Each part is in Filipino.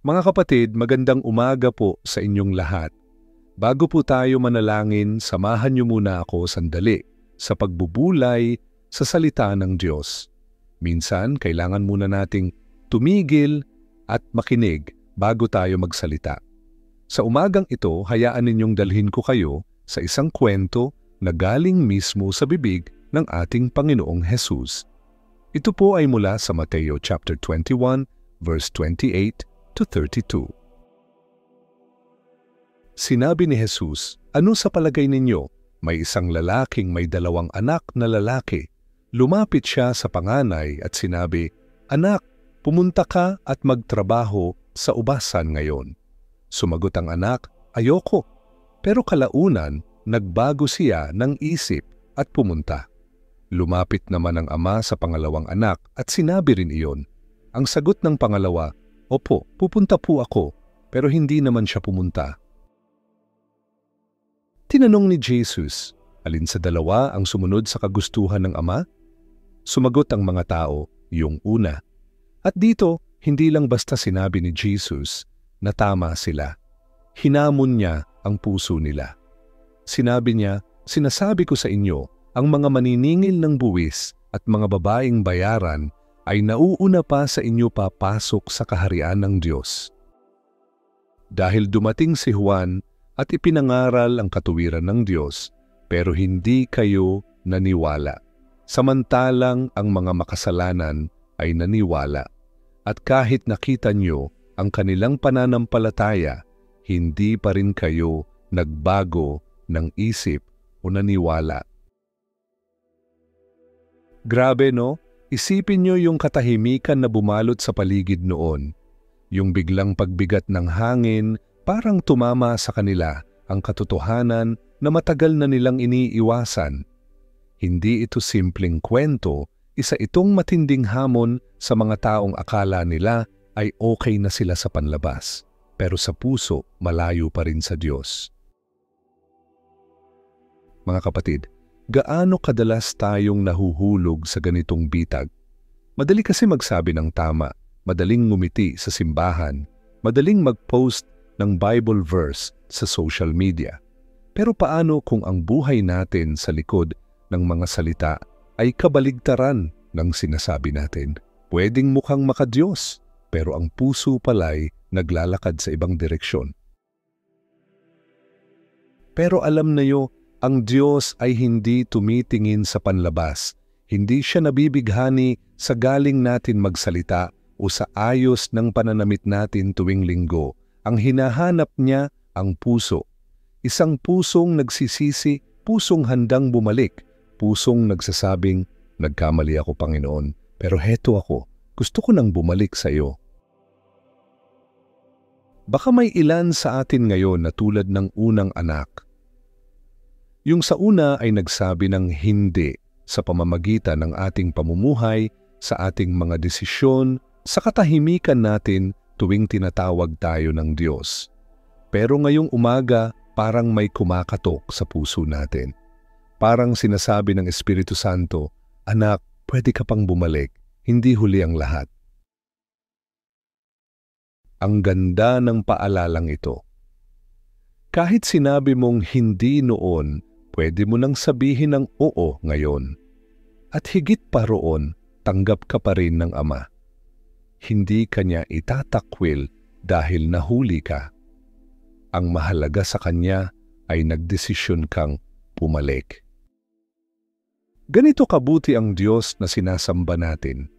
Mga kapatid, magandang umaga po sa inyong lahat. Bago po tayo manalangin, samahan niyo muna ako sandali sa pagbubulay sa salita ng Diyos. Minsan, kailangan muna nating tumigil at makinig bago tayo magsalita. Sa umagang ito, hayaan ninyong dalhin ko kayo sa isang kwento na galing mismo sa bibig ng ating Panginoong Hesus. Ito po ay mula sa Mateo chapter 21, verse 28 to 32. Sinabi ni Jesus, "Ano sa palagay ninyo? May isang lalaking may 2 anak na lalaki. Lumapit siya sa panganay at sinabi, 'Anak, pumunta ka at magtrabaho sa ubasan ngayon.' Sumagot ang anak, 'Ayoko.' Pero kalaunan, nagbago siya ng isip at pumunta. Lumapit naman ang ama sa pangalawang anak at sinabi rin iyon. Ang sagot ng pangalawa, 'Opo, pupunta po ako,' pero hindi naman siya pumunta. Tinanong ni Jesus, alin sa dalawa ang sumunod sa kagustuhan ng ama? Sumagot ang mga tao, yung una. At dito, hindi lang basta sinabi ni Jesus na tama sila. Hinamon niya ang puso nila. Sinabi niya, "Sinasabi ko sa inyo, ang mga maniningil ng buwis at mga babaeng bayaran ay nauuna pa sa inyo papasok sa kaharian ng Diyos. Dahil dumating si Juan at ipinangaral ang katuwiran ng Diyos, pero hindi kayo naniwala. Samantalang ang mga makasalanan ay naniwala. At kahit nakita nyo ang kanilang pananampalataya, hindi pa rin kayo nagbago ng isip o naniwala." Grabe, no? Isipin nyo yung katahimikan na bumalot sa paligid noon. Yung biglang pagbigat ng hangin, parang tumama sa kanila ang katotohanan na matagal na nilang iniiwasan. Hindi ito simpleng kwento, isa itong matinding hamon sa mga taong akala nila ay okay na sila sa panlabas, pero sa puso malayo pa rin sa Diyos. Mga kapatid, gaano kadalas tayong nahuhulog sa ganitong bitag? Madali kasi magsabi ng tama, madaling ngumiti sa simbahan, madaling mag-post ng Bible verse sa social media. Pero paano kung ang buhay natin sa likod ng mga salita ay kabaligtaran ng sinasabi natin? Pwedeng mukhang makadiyos, pero ang puso pala'y naglalakad sa ibang direksyon. Pero alam niyo, ang Diyos ay hindi tumitingin sa panlabas. Hindi siya nabibighani sa galing natin magsalita o sa ayos ng pananamit natin tuwing linggo. Ang hinahanap niya ang puso. Isang pusong nagsisisi, pusong handang bumalik, pusong nagsasabing, "Nagkamali ako, Panginoon, pero heto ako, gusto ko nang bumalik sa iyo." Baka may ilan sa atin ngayon na tulad ng unang anak. Yung sa una ay nagsabi ng hindi sa pamamagitan ng ating pamumuhay, sa ating mga desisyon, sa katahimikan natin tuwing tinatawag tayo ng Diyos. Pero ngayong umaga, parang may kumakatok sa puso natin. Parang sinasabi ng Espiritu Santo, "Anak, pwede ka pang bumalik, hindi huli ang lahat." Ang ganda ng paalalang ito. Kahit sinabi mong hindi noon, pwede mo nang sabihin ng oo ngayon. At higit pa roon, tanggap ka pa rin ng Ama. Hindi kanya itatakwil dahil nahuli ka. Ang mahalaga sa kanya ay nagdesisyon kang pumalik. Ganito kabuti ang Diyos na sinasamba natin.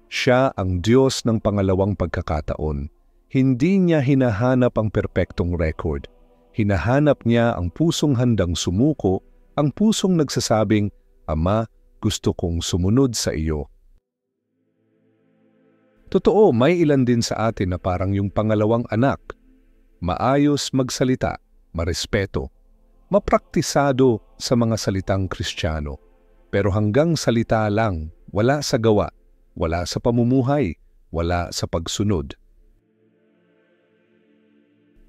Siya ang Diyos ng pangalawang pagkakataon. Hindi niya hinahanap ang perpektong record. Hinahanap niya ang pusong handang sumuko, ang pusong nagsasabing, "Ama, gusto kong sumunod sa iyo." Totoo, may ilan din sa atin na parang yung pangalawang anak. Maayos magsalita, marespeto, mapraktisado sa mga salitang Kristiyano. Pero hanggang salita lang, wala sa gawa, wala sa pamumuhay, wala sa pagsunod.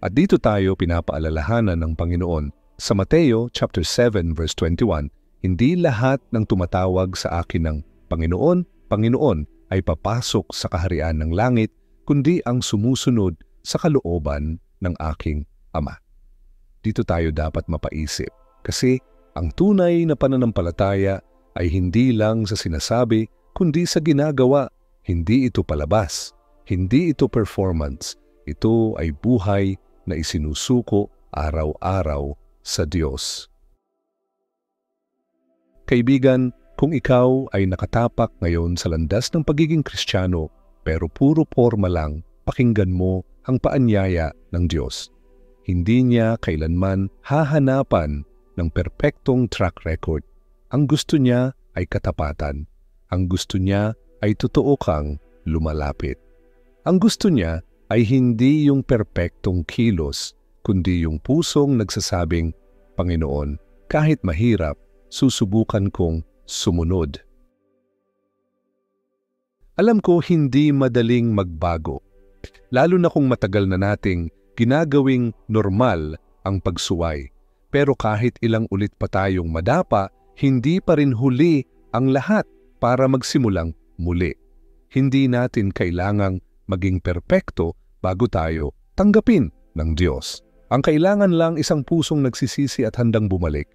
At dito tayo pinapaalalahanan ng Panginoon sa Mateo chapter 7 verse 21, "Hindi lahat ng tumatawag sa akin ng Panginoon, Panginoon ay papasok sa kaharian ng langit, kundi ang sumusunod sa kalooban ng aking Ama. Dito tayo dapat mapaisip kasi ang tunay na pananampalataya ay hindi lang sa sinasabi kundi sa ginagawa. Hindi ito palabas, hindi ito performance, ito ay buhay na isinusuko araw-araw sa Diyos. Kaibigan, kung ikaw ay nakatapak ngayon sa landas ng pagiging Kristiyano pero puro porma lang, pakinggan mo ang paanyaya ng Diyos. Hindi niya kailanman hahanapan ng perpektong track record. Ang gusto niya ay katapatan. Ang gusto niya ay totoo kang lumalapit. Ang gusto niya ay hindi yung perpektong kilos, kundi yung pusong nagsasabing, Panginoon, kahit mahirap, susubukan kong sumunod. Alam ko hindi madaling magbago, lalo na kung matagal na nating ginagawing normal ang pagsuway. Pero kahit ilang ulit pa tayong madapa, hindi pa rin huli ang lahat para magsimulang muli. Hindi natin kailangang maging perpekto bago tayo tanggapin ng Diyos. Ang kailangan lang isang pusong nagsisisi at handang bumalik.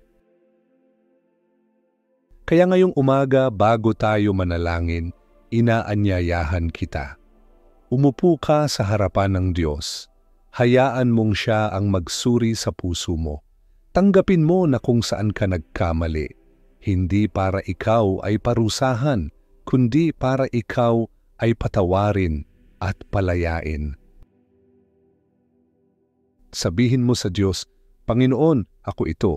Kaya ngayong umaga bago tayo manalangin, inaanyayahan kita. Umupo ka sa harapan ng Diyos. Hayaan mong siya ang magsuri sa puso mo. Tanggapin mo na kung saan ka nagkamali. Hindi para ikaw ay parusahan, kundi para ikaw ay patawarin at palayain. Sabihin mo sa Diyos, Panginoon, ako ito.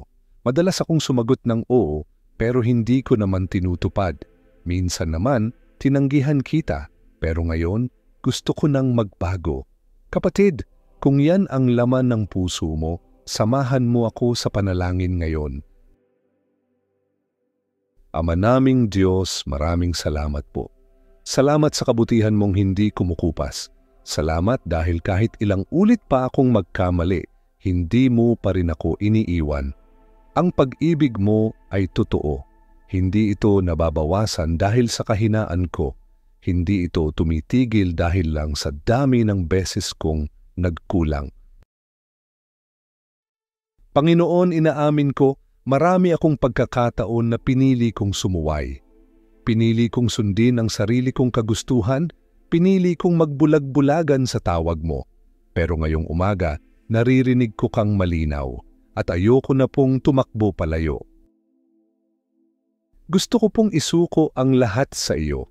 Madalas akong sumagot ng oo, pero hindi ko naman tinutupad. Minsan naman, tinanggihan kita, pero ngayon, gusto ko nang magbago. Kapatid, kung yan ang laman ng puso mo, samahan mo ako sa panalangin ngayon. Ama naming Diyos, maraming salamat po. Salamat sa kabutihan mong hindi kumukupas. Salamat dahil kahit ilang ulit pa akong magkamali, hindi mo pa rin ako iniiwan. Ang pag-ibig mo ay totoo. Hindi ito nababawasan dahil sa kahinaan ko. Hindi ito tumitigil dahil lang sa dami ng beses kong nagkulang. Panginoon, inaamin ko, marami akong pagkakataon na pinili kong sumuway. Pinili kong sundin ang sarili kong kagustuhan, pinili kong magbulag-bulagan sa tawag mo. Pero ngayong umaga, naririnig ko kang malinaw at ayoko na pong tumakbo palayo. Gusto ko pong isuko ang lahat sa iyo.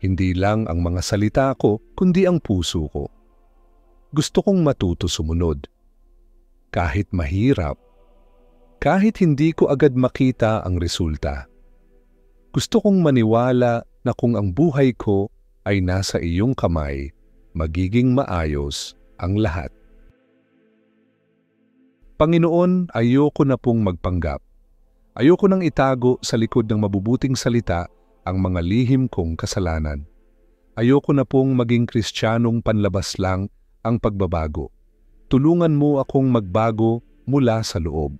Hindi lang ang mga salita ko, kundi ang puso ko. Gusto kong matuto sumunod. Kahit mahirap, kahit hindi ko agad makita ang resulta. Gusto kong maniwala na kung ang buhay ko ay nasa iyong kamay, magiging maayos ang lahat. Panginoon, ayoko na pong magpanggap. Ayoko nang itago sa likod ng mabubuting salita ang mga lihim kong kasalanan. Ayoko na pong maging Kristiyanong panlabas lang ang pagbabago. Tulungan mo akong magbago mula sa loob.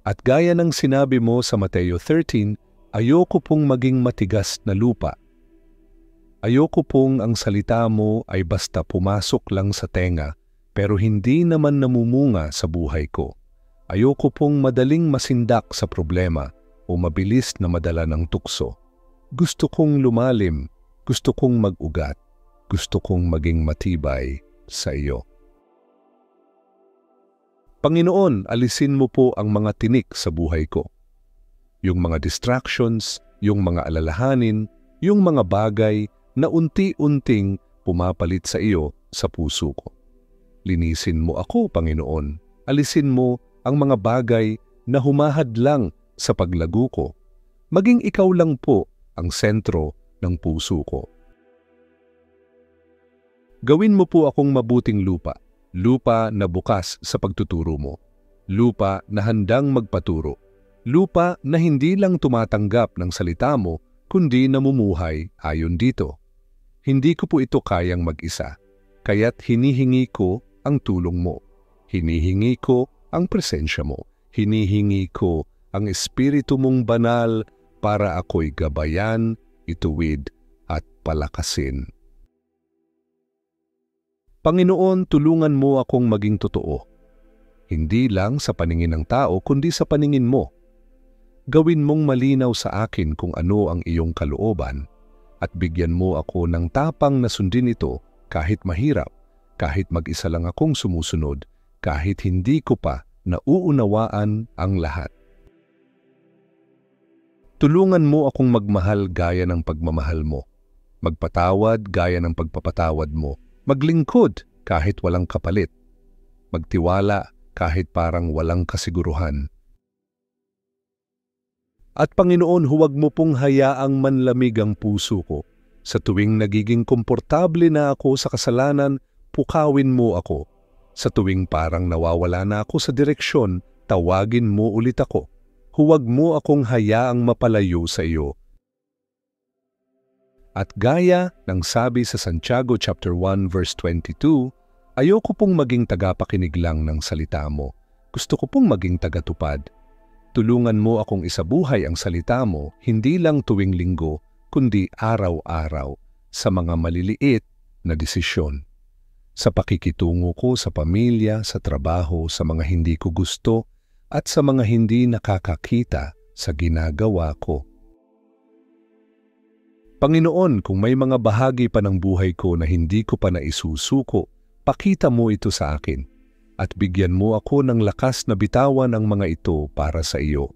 At gaya ng sinabi mo sa Mateo 13, ayoko pong maging matigas na lupa. Ayoko pong ang salita mo ay basta pumasok lang sa tenga pero hindi naman namumunga sa buhay ko. Ayoko pong madaling masindak sa problema o mabilis na madala ng tukso. Gusto kong lumalim, gusto kong mag-ugat, gusto kong maging matibay sa iyo. Panginoon, alisin mo po ang mga tinik sa buhay ko. Yung mga distractions, yung mga alalahanin, yung mga bagay na unti-unting pumapalit sa iyo sa puso ko. Linisin mo ako, Panginoon. Alisin mo ang mga bagay na humahadlang sa paglago ko. Maging ikaw lang po ang sentro ng puso ko. Gawin mo po akong mabuting lupa, lupa na bukas sa pagtuturo mo, lupa na handang magpaturo, lupa na hindi lang tumatanggap ng salita mo, kundi namumuhay ayon dito. Hindi ko po ito kayang mag-isa, kaya't hinihingi ko ang tulong mo. Hinihingi ko ang presensya mo. Hinihingi ko ang Espiritu mong banal para ako'y gabayan, ituwid at palakasin. Panginoon, tulungan mo akong maging totoo. Hindi lang sa paningin ng tao, kundi sa paningin mo. Gawin mong malinaw sa akin kung ano ang iyong kalooban at bigyan mo ako ng tapang na sundin ito kahit mahirap, kahit mag-isa lang akong sumusunod, kahit hindi ko pa nauunawaan ang lahat. Tulungan mo akong magmahal gaya ng pagmamahal mo, magpatawad gaya ng pagpapatawad mo, maglingkod kahit walang kapalit, magtiwala kahit parang walang kasiguruhan. At Panginoon, huwag mo pong hayaang manlamig ang puso ko. Sa tuwing nagiging komportable na ako sa kasalanan, pukawin mo ako. Sa tuwing parang nawawala na ako sa direksyon, tawagin mo ulit ako. Huwag mo akong hayaang mapalayo sa iyo. At gaya ng sabi sa Santiago chapter 1 verse 22, ayoko pong maging tagapakinig lang ng salita mo. Gusto ko pong maging tagatupad. Tulungan mo akong isabuhay ang salita mo, hindi lang tuwing linggo, kundi araw-araw sa mga maliliit na desisyon. Sa pakikitungo ko sa pamilya, sa trabaho, sa mga hindi ko gusto, at sa mga hindi nakakakita sa ginagawa ko. Panginoon, kung may mga bahagi pa ng buhay ko na hindi ko pa naisusuko, pakita mo ito sa akin at bigyan mo ako ng lakas na bitawan ang mga ito para sa iyo.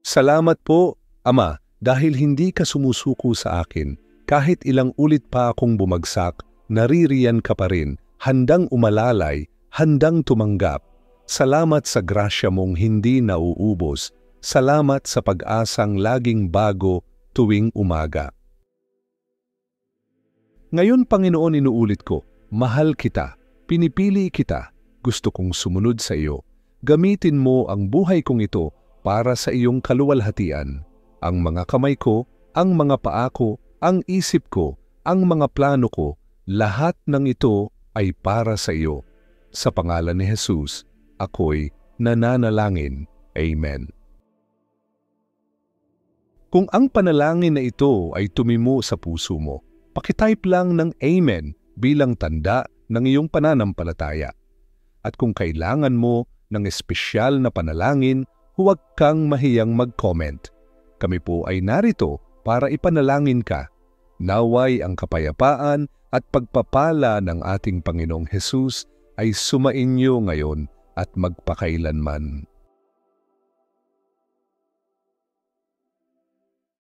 Salamat po, Ama, dahil hindi ka sumusuko sa akin. Kahit ilang ulit pa akong bumagsak, naririyan ka pa rin, handang umalalay, handang tumanggap. Salamat sa grasya mong hindi nauubos. Salamat sa pag-asang laging bago tuwing umaga. Ngayon, Panginoon, inuulit ko, mahal kita, pinipili kita, gusto kong sumunod sa iyo. Gamitin mo ang buhay kong ito para sa iyong kaluwalhatian. Ang mga kamay ko, ang mga paa ko, ang isip ko, ang mga plano ko, lahat ng ito ay para sa iyo. Sa pangalan ni Jesus, ako'y nananalangin. Amen. Kung ang panalangin na ito ay tumimo sa puso mo, pakitype lang ng Amen bilang tanda ng iyong pananampalataya. At kung kailangan mo ng espesyal na panalangin, huwag kang mahiyang mag-comment. Kami po ay narito para ipanalangin ka. Naway ang kapayapaan at pagpapala ng ating Panginoong Hesus ay sumainyo ngayon at magpakailanman.